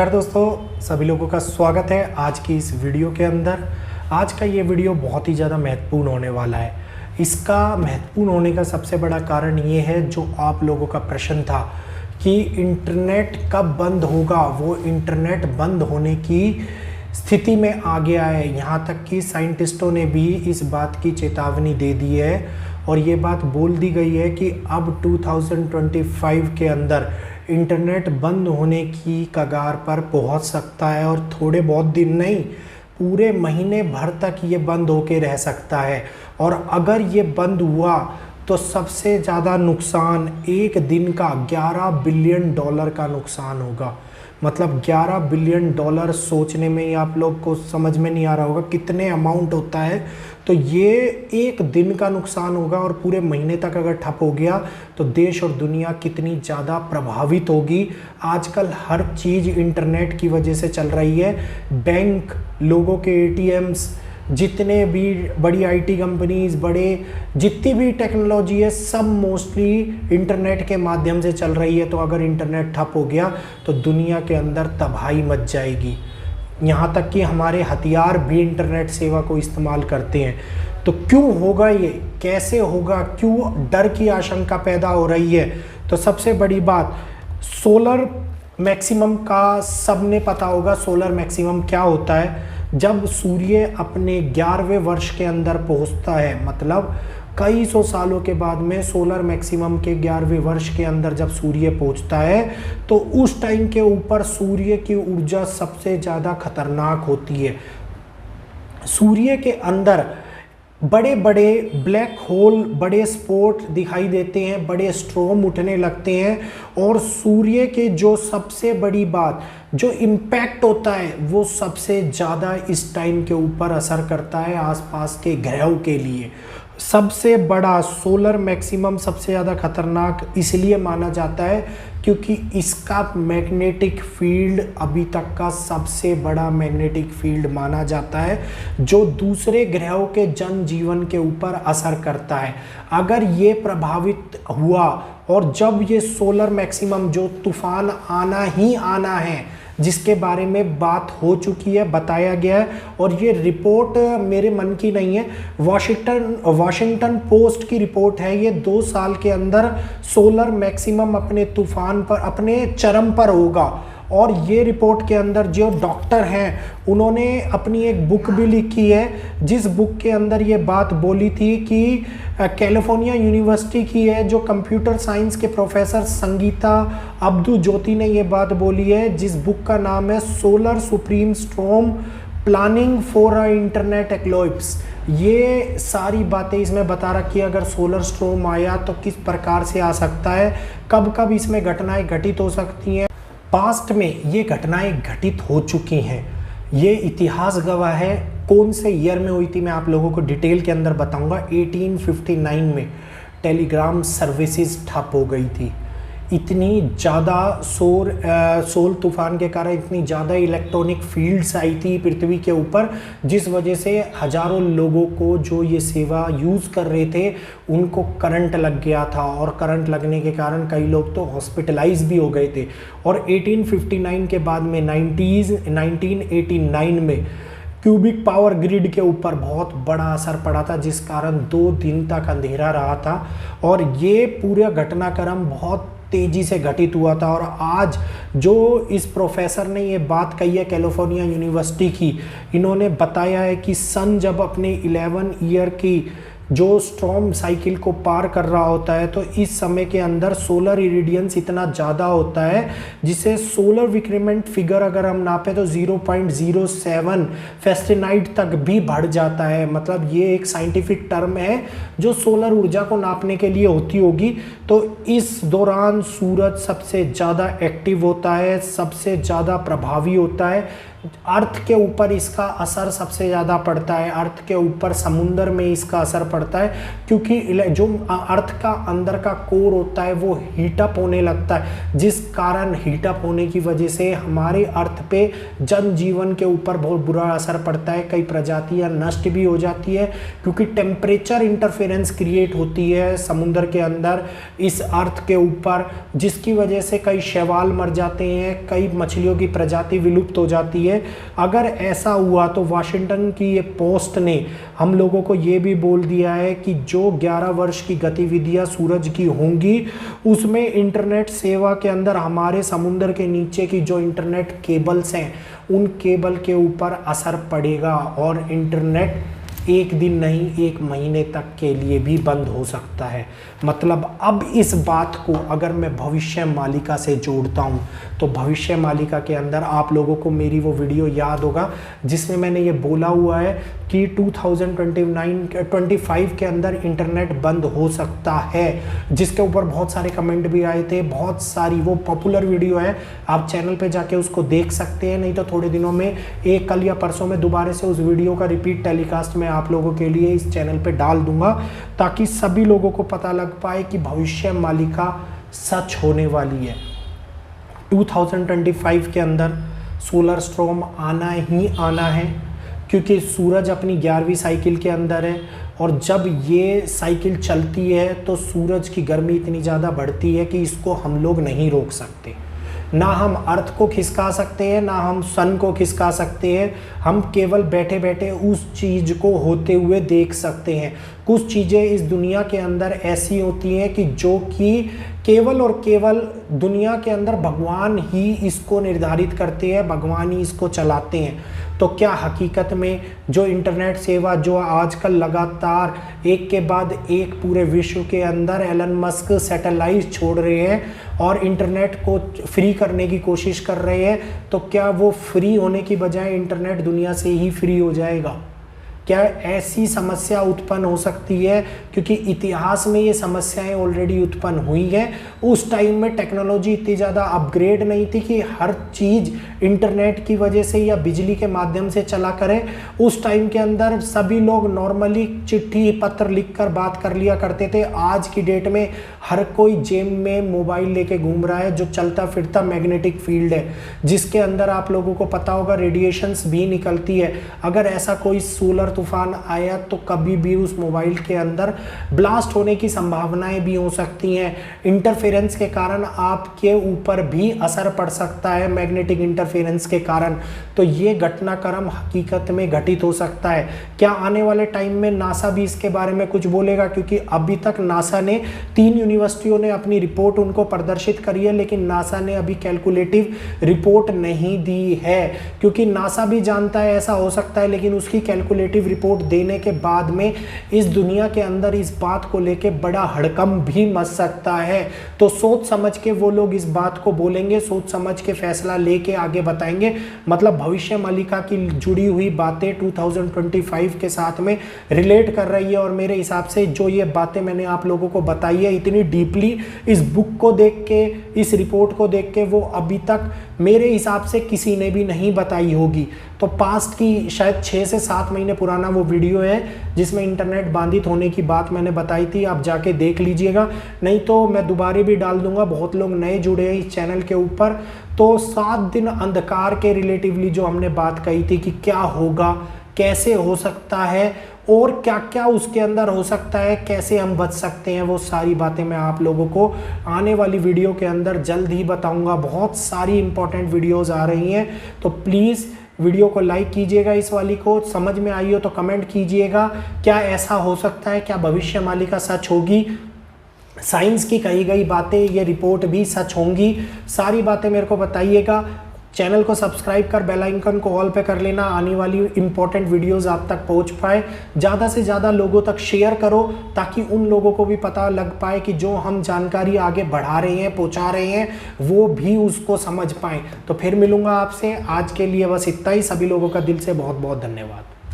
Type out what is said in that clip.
नमस्कार दोस्तों, सभी लोगों का स्वागत है आज की इस वीडियो के अंदर। आज का ये वीडियो बहुत ही ज़्यादा महत्वपूर्ण होने वाला है। इसका महत्वपूर्ण होने का सबसे बड़ा कारण ये है, जो आप लोगों का प्रश्न था कि इंटरनेट कब बंद होगा, वो इंटरनेट बंद होने की स्थिति में आ गया है। यहाँ तक कि साइंटिस्टों ने भी इस बात की चेतावनी दे दी है और ये बात बोल दी गई है कि अब 2025 के अंदर इंटरनेट बंद होने की कगार पर पहुंच सकता है और थोड़े बहुत दिन नहीं, पूरे महीने भर तक ये बंद होके रह सकता है। और अगर ये बंद हुआ तो सबसे ज़्यादा नुकसान एक दिन का $11 बिलियन का नुकसान होगा। मतलब $11 बिलियन सोचने में ही आप लोग को समझ में नहीं आ रहा होगा कितने अमाउंट होता है। तो ये एक दिन का नुकसान होगा और पूरे महीने तक अगर ठप हो गया तो देश और दुनिया कितनी ज़्यादा प्रभावित होगी। आजकल हर चीज़ इंटरनेट की वजह से चल रही है। बैंक, लोगों के ATMs, जितने भी बड़ी IT कंपनीज, बड़े जितनी भी टेक्नोलॉजी है, सब मोस्टली इंटरनेट के माध्यम से चल रही है। तो अगर इंटरनेट ठप हो गया तो दुनिया के अंदर तबाही मच जाएगी। यहाँ तक कि हमारे हथियार भी इंटरनेट सेवा को इस्तेमाल करते हैं। तो क्यों होगा ये, कैसे होगा, क्यों डर की आशंका पैदा हो रही है? तो सबसे बड़ी बात, सोलर मैक्सिमम का सबने पता होगा। सोलर मैक्सिमम क्या होता है? जब सूर्य अपने 11वें वर्ष के अंदर पहुंचता है, मतलब कई सौ सालों के बाद में सोलर मैक्सिमम के 11वें वर्ष के अंदर जब सूर्य पहुंचता है तो उस टाइम के ऊपर सूर्य की ऊर्जा सबसे ज़्यादा खतरनाक होती है। सूर्य के अंदर बड़े बड़े ब्लैक होल, बड़े स्पॉट दिखाई देते हैं, बड़े स्ट्रॉम उठने लगते हैं और सूर्य के जो सबसे बड़ी बात, जो इम्पैक्ट होता है वो सबसे ज़्यादा इस टाइम के ऊपर असर करता है आसपास के ग्रहों के लिए। सबसे बड़ा सोलर मैक्सिमम सबसे ज़्यादा खतरनाक इसलिए माना जाता है क्योंकि इसका मैग्नेटिक फील्ड अभी तक का सबसे बड़ा मैग्नेटिक फील्ड माना जाता है, जो दूसरे ग्रहों के जनजीवन के ऊपर असर करता है। अगर ये प्रभावित हुआ और जब ये सोलर मैक्सिमम, जो तूफान आना ही आना है, जिसके बारे में बात हो चुकी है, बताया गया है, और ये रिपोर्ट मेरे मन की नहीं है, वॉशिंगटन पोस्ट की रिपोर्ट है। ये 2 साल के अंदर सोलर मैक्सिमम अपने तूफान पर, अपने चरम पर होगा। और ये रिपोर्ट के अंदर जो डॉक्टर हैं उन्होंने अपनी एक बुक भी लिखी है, जिस बुक के अंदर ये बात बोली थी कि कैलिफोर्निया यूनिवर्सिटी की है जो कंप्यूटर साइंस के प्रोफेसर संगीता अब्दू ज्योति ने ये बात बोली है, जिस बुक का नाम है solar supreme storm planning for a internet eclipse. ये सारी बातें इसमें बता रखी है, अगर सोलर स्टॉर्म आया तो किस प्रकार से आ सकता है, कब कब इसमें घटनाएं घटित हो सकती हैं। पास्ट में ये घटनाएं घटित हो चुकी हैं, ये इतिहास गवाह है। कौन से ईयर में हुई थी मैं आप लोगों को डिटेल के अंदर बताऊंगा। 1859 में टेलीग्राम सर्विसेज ठप हो गई थी। इतनी ज़्यादा सोल तूफान के कारण इतनी ज़्यादा इलेक्ट्रॉनिक फील्ड्स आई थी पृथ्वी के ऊपर, जिस वजह से हज़ारों लोगों को जो ये सेवा यूज़ कर रहे थे उनको करंट लग गया था, और करंट लगने के कारण कई लोग तो हॉस्पिटलाइज भी हो गए थे। और 1859 के बाद में 1989 में क्यूबिक पावर ग्रिड के ऊपर बहुत बड़ा असर पड़ा था, जिस कारण 2 दिन तक अंधेरा रहा था और ये पूरा घटनाक्रम बहुत तेज़ी से घटित हुआ था। और आज जो इस प्रोफेसर ने ये बात कही है कैलिफोर्निया यूनिवर्सिटी की, इन्होंने बताया है कि सन जब अपने 11 ईयर की जो स्टॉर्म साइकिल को पार कर रहा होता है तो इस समय के अंदर सोलर इरिडियंस इतना ज़्यादा होता है, जिसे सोलर विक्रीमेंट फिगर अगर हम नापे तो 0.07 फेस्टेनाइट तक भी बढ़ जाता है। मतलब ये एक साइंटिफिक टर्म है जो सोलर ऊर्जा को नापने के लिए होती होगी। तो इस दौरान सूरज सबसे ज़्यादा एक्टिव होता है, सबसे ज़्यादा प्रभावी होता है। अर्थ के ऊपर इसका असर सबसे ज़्यादा पड़ता है, अर्थ के ऊपर समुंदर में इसका असर पड़ता पड़ता है, क्योंकि जो अर्थ का अंदर का कोर होता है वो हीटअप होने लगता है, जिस कारण हीटअप होने की वजह से हमारे अर्थ पे जनजीवन के ऊपर बहुत बुरा असर पड़ता है। कई प्रजातियां नष्ट भी हो जाती है, क्योंकि टेम्परेचर इंटरफेरेंस क्रिएट होती है समुद्र के अंदर इस अर्थ के ऊपर, जिसकी वजह से कई शैवाल मर जाते हैं, कई मछलियों की प्रजाति विलुप्त हो जाती है। अगर ऐसा हुआ तो वाशिंगटन की ये पोस्ट ने हम लोगों को ये भी बोल दिया है कि जो 11 वर्ष की गतिविधियां सूरज की होंगी उसमें इंटरनेट सेवा के अंदर हमारे समुद्र के नीचे की जो इंटरनेट केबल्स हैं उन केबल के ऊपर असर पड़ेगा, और इंटरनेट एक दिन नहीं 1 महीने तक के लिए भी बंद हो सकता है। मतलब अब इस बात को अगर मैं भविष्य मालिका से जोड़ता हूँ तो भविष्य मालिका के अंदर आप लोगों को मेरी वो वीडियो याद होगा जिसमें मैंने ये बोला हुआ है कि 2025 के अंदर इंटरनेट बंद हो सकता है, जिसके ऊपर बहुत सारे कमेंट भी आए थे। बहुत सारी वो पॉपुलर वीडियो है, आप चैनल पे जाके उसको देख सकते हैं, नहीं तो थोड़े दिनों में कल या परसों में दोबारा से उस वीडियो का रिपीट टेलीकास्ट मैं आप लोगों के लिए इस चैनल पे डाल दूंगा, ताकि सभी लोगों को पता लग पाए कि भविष्य मालिका सच होने वाली है। 2025 के अंदर सोलर स्टॉर्म आना ही आना है, क्योंकि सूरज अपनी 11वीं साइकिल के अंदर है, और जब ये साइकिल चलती है तो सूरज की गर्मी इतनी ज़्यादा बढ़ती है कि इसको हम लोग नहीं रोक सकते। ना हम अर्थ को खिसका सकते हैं, ना हम सन को खिसका सकते हैं, हम केवल बैठे बैठे उस चीज़ को होते हुए देख सकते हैं। कुछ चीज़ें इस दुनिया के अंदर ऐसी होती हैं कि जो कि केवल और केवल दुनिया के अंदर भगवान ही इसको निर्धारित करते हैं, भगवान ही इसको चलाते हैं। तो क्या हकीकत में जो इंटरनेट सेवा जो आजकल लगातार एक के बाद एक पूरे विश्व के अंदर एलन मस्क सैटेलाइट छोड़ रहे हैं और इंटरनेट को फ्री करने की कोशिश कर रहे हैं, तो क्या वो फ्री होने की बजाय इंटरनेट दुनिया से ही फ्री हो जाएगा? क्या ऐसी समस्या उत्पन्न हो सकती है? क्योंकि इतिहास में ये समस्याएं ऑलरेडी उत्पन्न हुई हैं। उस टाइम में टेक्नोलॉजी इतनी ज़्यादा अपग्रेड नहीं थी कि हर चीज़ इंटरनेट की वजह से या बिजली के माध्यम से चला करें। उस टाइम के अंदर सभी लोग नॉर्मली चिट्ठी पत्र लिखकर बात कर लिया करते थे। आज की डेट में हर कोई जेब में मोबाइल लेके घूम रहा है, जो चलता फिरता मैग्नेटिक फील्ड है, जिसके अंदर आप लोगों को पता होगा रेडिएशंस भी निकलती है। अगर ऐसा कोई सोलर तूफान आया तो कभी भी उस मोबाइल के अंदर ब्लास्ट होने की संभावनाएं भी हो सकती हैं। इंटरफेरेंस के कारण आपके ऊपर भी असर पड़ सकता है, मैग्नेटिक इंटरफेरेंस के कारण। तो ये घटनाक्रम हकीकत में घटित हो सकता है। क्या आने वाले टाइम में नासा भी इसके बारे में कुछ बोलेगा? क्योंकि अभी तक नासा ने 3 यूनिवर्सिटियों ने अपनी रिपोर्ट उनको प्रदर्शित करी है, लेकिन नासा ने अभी कैलकुलेटिव रिपोर्ट नहीं दी है, क्योंकि नासा भी जानता है ऐसा हो सकता है, लेकिन उसकी कैलकुलेटिव रिपोर्ट देने के बाद में इस दुनिया के अंदर इस बात को लेके बड़ा हड़कंप भी मच सकता है। तो सोच समझ के वो लोग इस बात को बोलेंगे, सोच समझ के फैसला लेके आगे बताएंगे। मतलब भविष्य मालिका की जुड़ी हुई बातें 2025 के साथ में रिलेट कर रही है, और मेरे हिसाब से जो ये बातें मैंने आप लोगों को बताई है इतनी डीपली इस बुक को देख के, इस रिपोर्ट को देख के, वो अभी तक मेरे हिसाब से किसी ने भी नहीं बताई होगी। तो पास्ट की शायद 6 से 7 महीने पुराना वो वीडियो है जिसमें इंटरनेट बाधित होने की बात मैंने बताई थी, आप जाके देख लीजिएगा, नहीं तो मैं दोबारा भी डाल दूंगा। बहुत लोग नए जुड़े हैं इस चैनल के ऊपर। तो 7 दिन अंधकार के रिलेटिवली जो हमने बात कही थी कि क्या होगा, कैसे हो सकता है, और क्या क्या उसके अंदर हो सकता है, कैसे हम बच सकते हैं, वो सारी बातें मैं आप लोगों को आने वाली वीडियो के अंदर जल्द ही बताऊंगा। बहुत सारी इंपॉर्टेंट वीडियोस आ रही हैं, तो प्लीज़ वीडियो को लाइक कीजिएगा। इस वाली को समझ में आई हो तो कमेंट कीजिएगा, क्या ऐसा हो सकता है, क्या भविष्य मालिका सच होगी, साइंस की कही गई बातें ये रिपोर्ट भी सच होंगी। सारी बातें मेरे को बताइएगा। चैनल को सब्सक्राइब कर बेल आइकन को ऑल पे कर लेना, आने वाली इंपॉर्टेंट वीडियोस आप तक पहुंच पाए। ज़्यादा से ज़्यादा लोगों तक शेयर करो, ताकि उन लोगों को भी पता लग पाए कि जो हम जानकारी आगे बढ़ा रहे हैं, पहुंचा रहे हैं, वो भी उसको समझ पाएँ। तो फिर मिलूंगा आपसे, आज के लिए बस इतना ही। सभी लोगों का दिल से बहुत बहुत धन्यवाद।